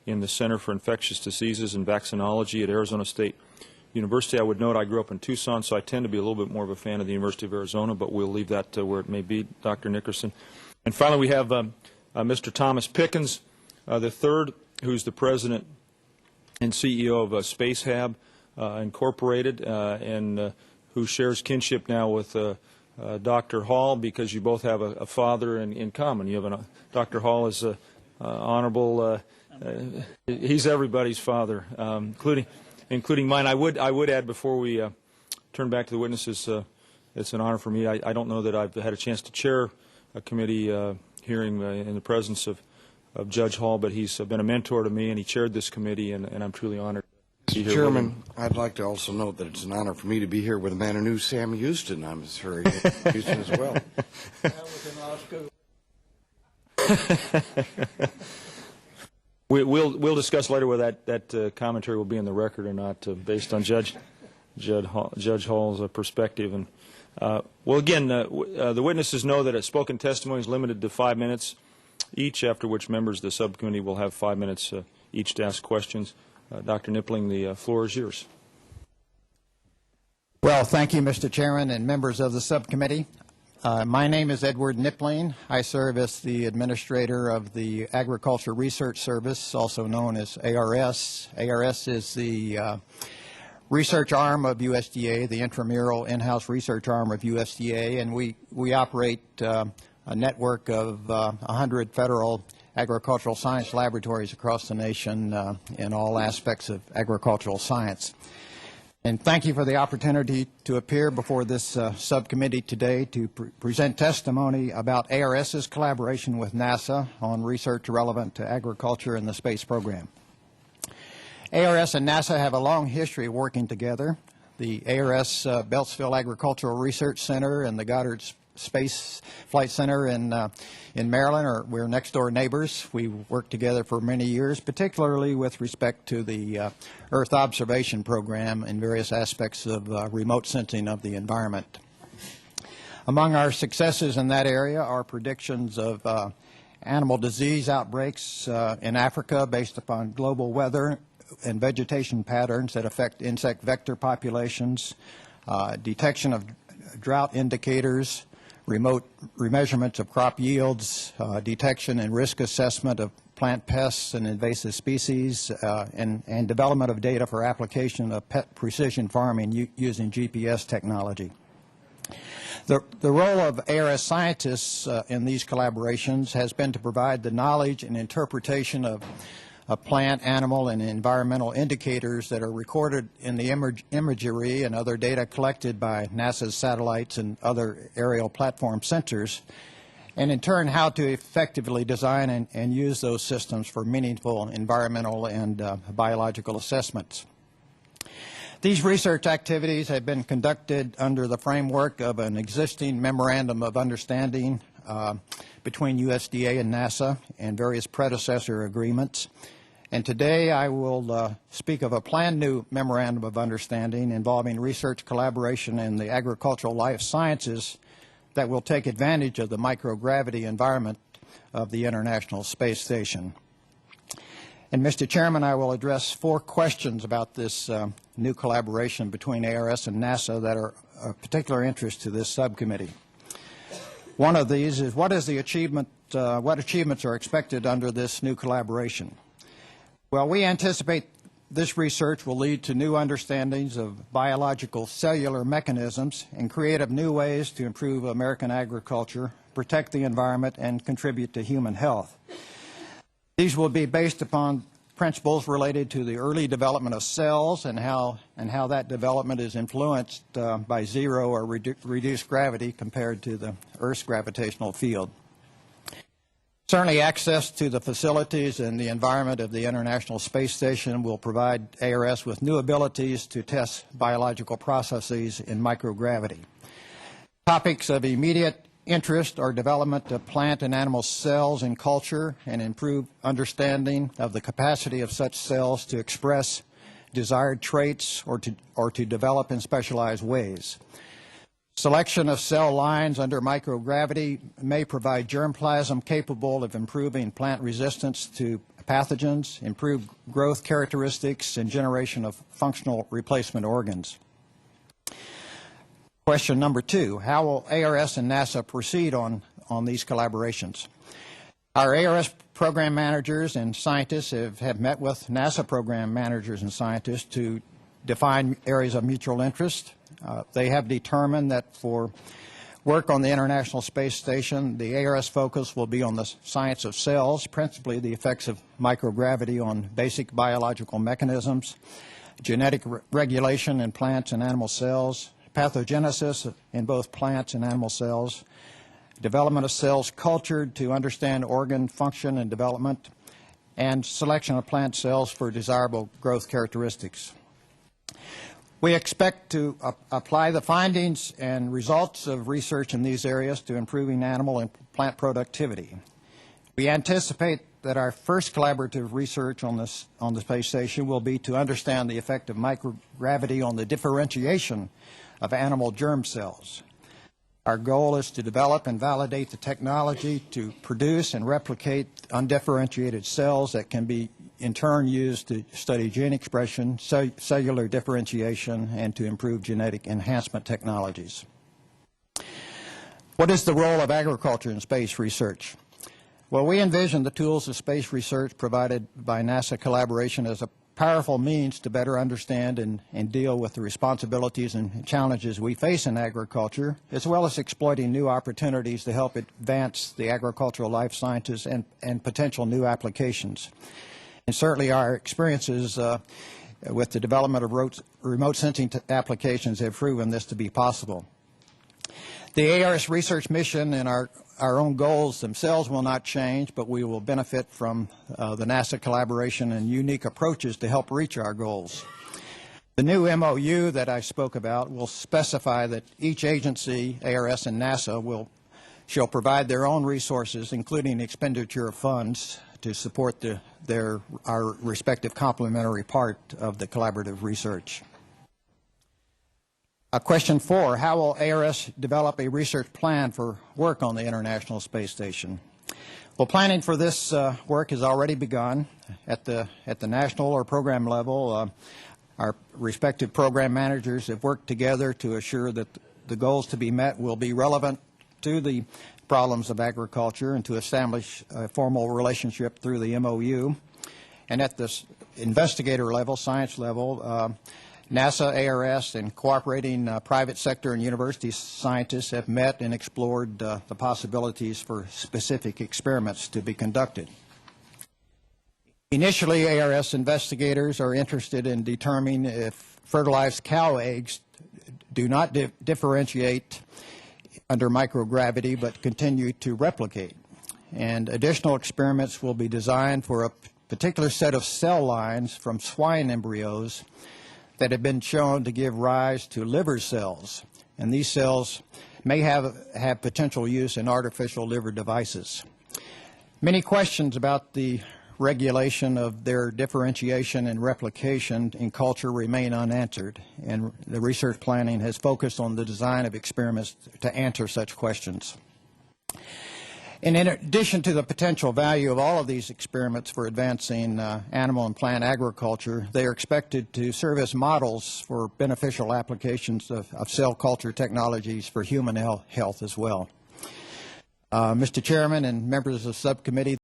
in the Center for Infectious Diseases and Vaccinology at Arizona State University. I would note I grew up in Tucson, so I tend to be a little bit more of a fan of the University of Arizona, but we'll leave that where it may be, Dr. Nickerson. And finally, we have Mr. Thomas Pickens, the third, who's the president and CEO of Space Hab Incorporated, and who shares kinship now with Dr. Hall, because you both have a father in common. You have Dr. Hall is honorable. He's everybody's father, including mine. I would add, before we turn back to the witnesses, it's an honor for me. I don't know that I've had a chance to chair a committee hearing in the presence of Judge Hall, but he's been a mentor to me, and he chaired this committee, and I'm truly honored. Mr. Chairman, I'd like to also note that it's an honor for me to be here with a man who knew Sam Houston. I'm very Houston as well. That was in law school. We'll discuss later whether that commentary will be in the record or not, based on Judge Hall's perspective. And well, again, the witnesses know that a spoken testimony is limited to 5 minutes each, after which members of the subcommittee will have 5 minutes each to ask questions. Dr. Nippling, the floor is yours. Well, thank you, Mr. Chairman and members of the subcommittee. My name is Edward Nippling. I serve as the administrator of the Agriculture Research Service, also known as ARS. ARS is the research arm of USDA, the intramural in-house research arm of USDA, and we operate a network of 100 federal agricultural science laboratories across the nation in all aspects of agricultural science. And thank you for the opportunity to appear before this subcommittee today to present testimony about ARS's collaboration with NASA on research relevant to agriculture and the space program. ARS and NASA have a long history of working together. The ARS Beltsville Agricultural Research Center and the Goddard Space Flight Center in Maryland we're next door neighbors. We worked together for many years, particularly with respect to the Earth observation program and various aspects of remote sensing of the environment. Among our successes in that area are predictions of animal disease outbreaks in Africa based upon global weather and vegetation patterns that affect insect vector populations, detection of drought indicators, remote remeasurements of crop yields, detection and risk assessment of plant pests and invasive species, and development of data for application of precision farming using GPS technology. The role of ARS scientists in these collaborations has been to provide the knowledge and interpretation of plant, animal, and environmental indicators that are recorded in the imagery and other data collected by NASA's satellites and other aerial platform sensors, and in turn how to effectively design and use those systems for meaningful environmental and biological assessments. These research activities have been conducted under the framework of an existing Memorandum of Understanding between USDA and NASA and various predecessor agreements. And today I will speak of a planned new Memorandum of Understanding involving research collaboration in the agricultural life sciences that will take advantage of the microgravity environment of the International Space Station. And Mr. Chairman, I will address 4 questions about this new collaboration between ARS and NASA that are of particular interest to this subcommittee. One of these is what achievements are expected under this new collaboration? Well, we anticipate this research will lead to new understandings of biological cellular mechanisms and creative new ways to improve American agriculture, protect the environment, and contribute to human health. These will be based upon principles related to the early development of cells and how that development is influenced by zero or reduced gravity compared to the Earth's gravitational field. Certainly, access to the facilities and the environment of the International Space Station will provide ARS with new abilities to test biological processes in microgravity. Topics of immediate interest are development of plant and animal cells in culture and improved understanding of the capacity of such cells to express desired traits or to develop in specialized ways. Selection of cell lines under microgravity may provide germplasm capable of improving plant resistance to pathogens, improved growth characteristics, and generation of functional replacement organs. Question number 2, how will ARS and NASA proceed on these collaborations? Our ARS program managers and scientists have met with NASA program managers and scientists to define areas of mutual interest. They have determined that for work on the International Space Station, the ARS focus will be on the science of cells, principally the effects of microgravity on basic biological mechanisms, genetic regulation in plants and animal cells, pathogenesis in both plants and animal cells, development of cells cultured to understand organ function and development, and selection of plant cells for desirable growth characteristics. We expect to apply the findings and results of research in these areas to improving animal and plant productivity. We anticipate that our first collaborative research on the space station will be to understand the effect of microgravity on the differentiation of animal germ cells. Our goal is to develop and validate the technology to produce and replicate undifferentiated cells that can be in turn used to study gene expression, cellular differentiation, and to improve genetic enhancement technologies. What is the role of agriculture in space research? Well, we envision the tools of space research provided by NASA collaboration as a powerful means to better understand and deal with the responsibilities and challenges we face in agriculture, as well as exploiting new opportunities to help advance the agricultural life sciences and potential new applications. And certainly our experiences with the development of remote sensing applications have proven this to be possible. The ARS research mission and our own goals themselves will not change, but we will benefit from the NASA collaboration and unique approaches to help reach our goals. The new MOU that I spoke about will specify that each agency, ARS and NASA, shall provide their own resources, including expenditure of funds, to support our respective complementary part of the collaborative research. Question 4, how will ARS develop a research plan for work on the International Space Station? Well, planning for this work has already begun at the national or program level. Our respective program managers have worked together to assure that the goals to be met will be relevant to the problems of agriculture and to establish a formal relationship through the MOU. And at the investigator level, science level, NASA, ARS, and cooperating private sector and university scientists have met and explored the possibilities for specific experiments to be conducted. Initially, ARS investigators are interested in determining if fertilized cow eggs do not differentiate under microgravity but continue to replicate. And additional experiments will be designed for a particular set of cell lines from swine embryos that have been shown to give rise to liver cells. And these cells may have potential use in artificial liver devices. Many questions about the regulation of their differentiation and replication in culture remain unanswered, and the research planning has focused on the design of experiments to answer such questions. And in addition to the potential value of all of these experiments for advancing animal and plant agriculture, they are expected to serve as models for beneficial applications of cell culture technologies for human health as well. Mr. Chairman and members of the subcommittee,